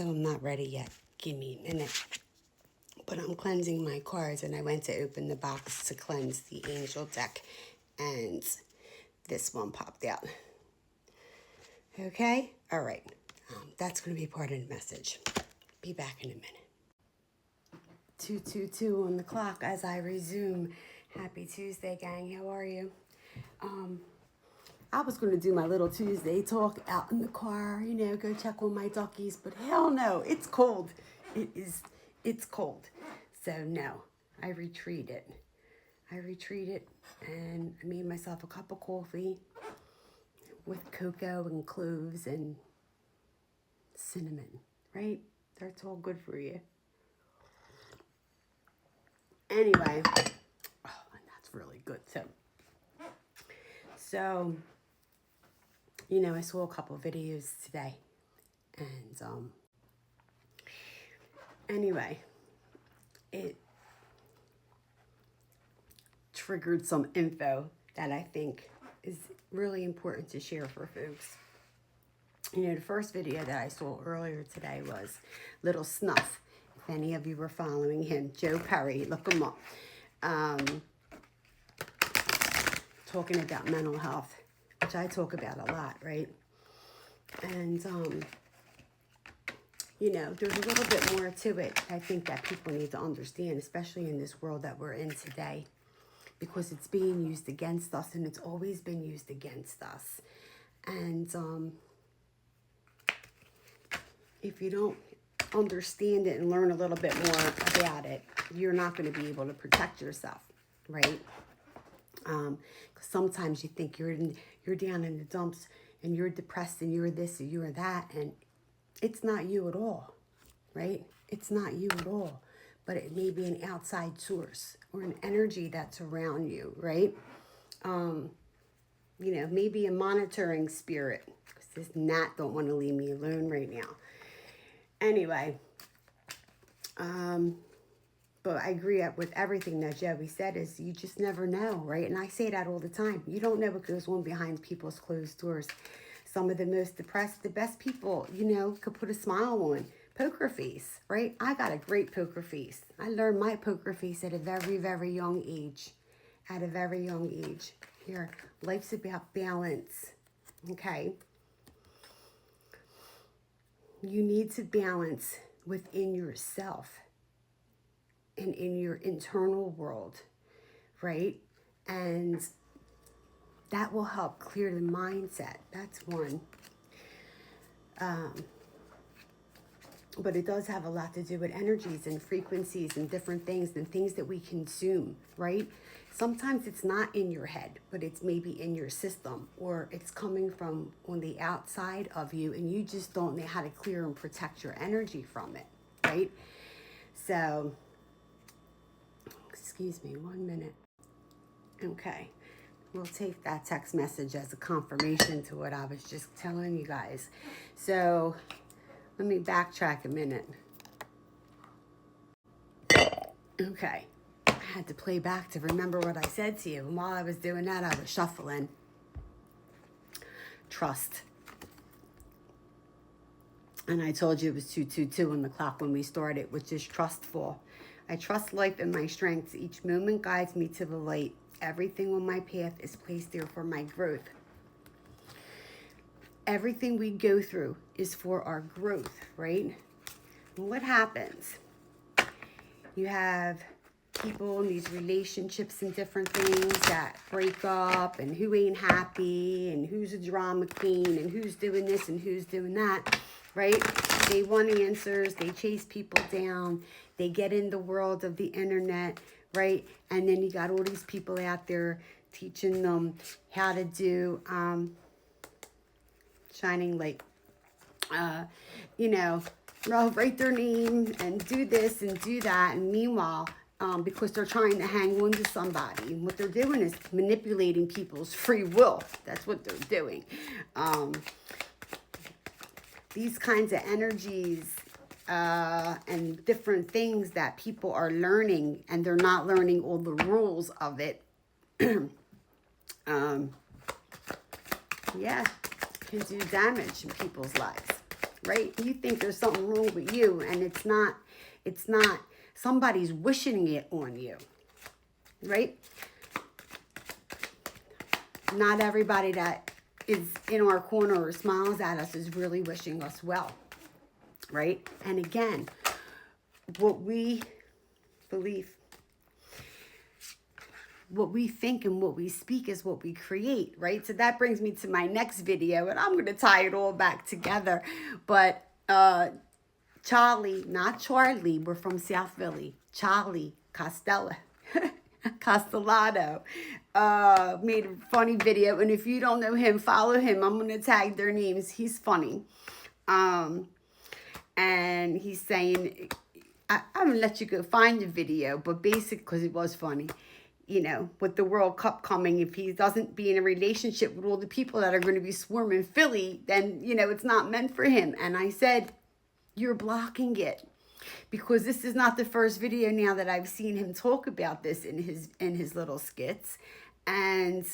so I'm not ready yet. Give me a minute. But I'm cleansing my cards, and I went to open the box to cleanse the angel deck, and this one popped out. Okay? All right. That's going to be part of the message. Be back in a minute. 2:22 on the clock as I resume. Happy Tuesday, gang. How are you? I was going to do my little Tuesday talk out in the car, go check on my duckies, but hell no, it's cold. It's cold. So no, I retreated. And I made myself a cup of coffee with cocoa and cloves and cinnamon, right? That's all good for you. Anyway, and that's really good too. So, I saw a couple of videos today, and anyway, it triggered some info that I think is really important to share for folks. The first video that I saw earlier today was Little Snuff. If any of you were following him, Joe Perry, look him up. Talking about mental health, which I talk about a lot, right? And, there's a little bit more to it, I think, that people need to understand, especially in this world that we're in today, because it's being used against us, and it's always been used against us. And if you don't understand it and learn a little bit more about it, you're not going to be able to protect yourself, right? Because sometimes you think you're down in the dumps and you're depressed and you're this and you're that, and it's not you at all, right? It's not you at all, but it may be an outside source or an energy that's around you, right? Maybe a monitoring spirit, because this gnat don't want to leave me alone right now. Anyway, but I agree with everything that Joey said, is you just never know, right? And I say that all the time. You don't know what goes on behind people's closed doors. Some of the most depressed, the best people, could put a smile on. Poker face, right? I got a great poker face. I learned my poker face at a very, very young age. Here, life's about balance, okay? You need to balance within yourself and in your internal world, right? And that will help clear the mindset. That's one. But it does have a lot to do with energies and frequencies and different things and things that we consume, right? Sometimes it's not in your head, but it's maybe in your system, or it's coming from on the outside of you, and you just don't know how to clear and protect your energy from it, right? So, excuse me 1 minute. Okay. We'll take that text message as a confirmation to what I was just telling you guys. So let me backtrack a minute. Okay. I had to play back to remember what I said to you. And while I was doing that, I was shuffling. Trust. And I told you it was 2:22 on the clock when we started, which is trustful. I trust life and my strengths. Each moment guides me to the light. Everything on my path is placed there for my growth. Everything we go through is for our growth, right? And what happens? You have people in these relationships and different things that break up, and who ain't happy, and who's a drama queen, and who's doing this and who's doing that, right? They want answers. They chase people down. They get in the world of the internet, right? And then you got all these people out there teaching them how to do shining light, write their name and do this and do that. And meanwhile, because they're trying to hang on to somebody, and what they're doing is manipulating people's free will. That's what they're doing. These kinds of energies and different things that people are learning, and they're not learning all the rules of it. Yeah, can do damage in people's lives. right? You think there's something wrong with you, and it's not. It's not. Somebody's wishing it on you, right? Not everybody that is in our corner or smiles at us is really wishing us well, right? And again, what we believe, what we think and what we speak is what we create, right? So that brings me to my next video, and I'm going to tie it all back together. But Charlie, not Charlie, we're from South Philly. Charlie Castellano made a funny video, and if you don't know him, follow him. I'm going to tag their names. He's funny. And he's saying, I'm going to let you go find the video, but basically, because it was funny, you know, with the World Cup coming, if he doesn't be in a relationship with all the people that are going to be swarming Philly, then, you know, it's not meant for him. And I said, you're blocking it, because this is not the first video now that I've seen him talk about this in his little skits. And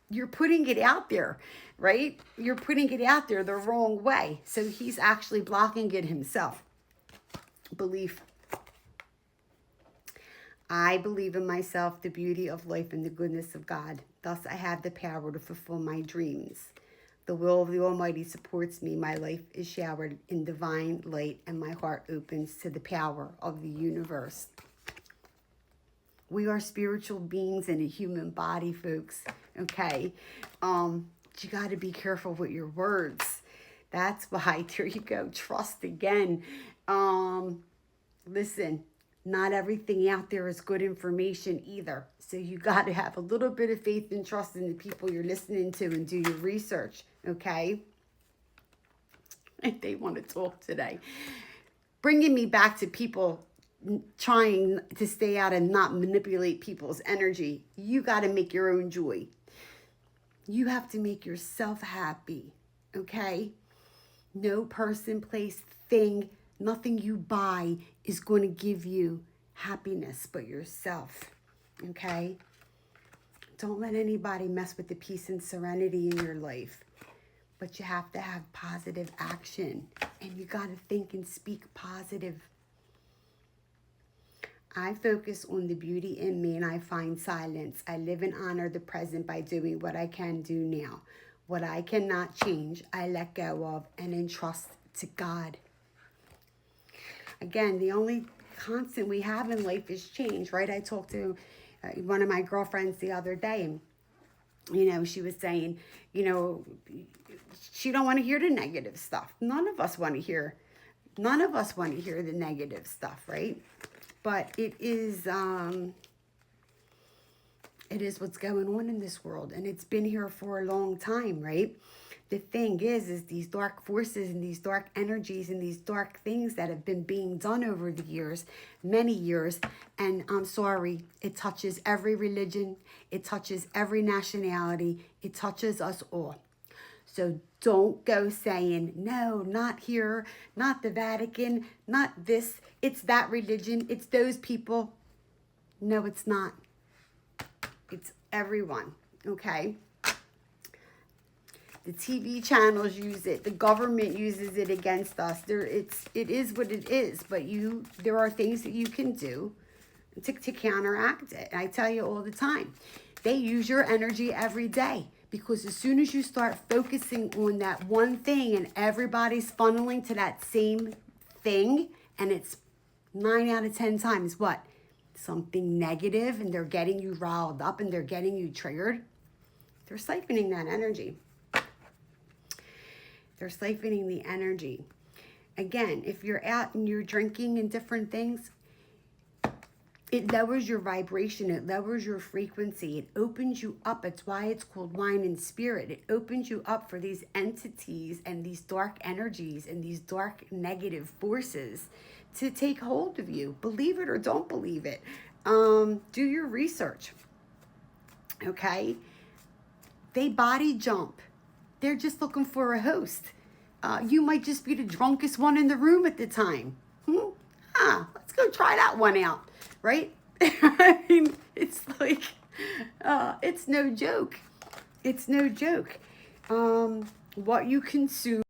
you're putting it out there, right? You're putting it out there the wrong way. So he's actually blocking it himself. Belief. I believe in myself, the beauty of life, and the goodness of God. Thus, I have the power to fulfill my dreams. The will of the Almighty supports me. My life is showered in divine light, and my heart opens to the power of the universe. We are spiritual beings in a human body, folks. Okay? You got to be careful with your words. That's why, there you go, trust again. Listen. Not everything out there is good information either. So you got to have a little bit of faith and trust in the people you're listening to, and do your research, okay? They want to talk today. Bringing me back to people trying to stay out and not manipulate people's energy. You got to make your own joy. You have to make yourself happy, okay? No person, place, thing, nothing you buy is going to give you happiness but yourself, okay? Don't let anybody mess with the peace and serenity in your life. But you have to have positive action, and you got to think and speak positive. I focus on the beauty in me, and I find silence. I live and honor the present by doing what I can do now. What I cannot change, I let go of and entrust to God. Again, the only constant we have in life is change, right? I talked to one of my girlfriends the other day, and, you know, she was saying, you know, she don't want to hear the negative stuff. None of us want to hear the negative stuff, right? But it is what's going on in this world, and it's been here for a long time, right? The thing is these dark forces and these dark energies and these dark things that have been being done over the years, many years, and I'm sorry, it touches every religion, it touches every nationality, it touches us all. So don't go saying, no, not here, not the Vatican, not this, it's that religion, it's those people. No, it's not. It's everyone, okay? The TV channels use it. The government uses it against us. It is what it is. But there are things that you can do to counteract it. And I tell you all the time, they use your energy every day. Because as soon as you start focusing on that one thing and everybody's funneling to that same thing, and it's 9 out of 10 times what? Something negative, and they're getting you riled up and they're getting you triggered. They're siphoning that energy. They're siphoning the energy. Again, if you're out and you're drinking and different things, it lowers your vibration. It lowers your frequency. It opens you up. It's why it's called wine and spirit. It opens you up for these entities and these dark energies and these dark negative forces to take hold of you. Believe it or don't believe it. Do your research. Okay? They body jump. They're just looking for a host. You might just be the drunkest one in the room at the time. Let's go try that one out, right? I mean, it's like, it's no joke. It's no joke. What you consume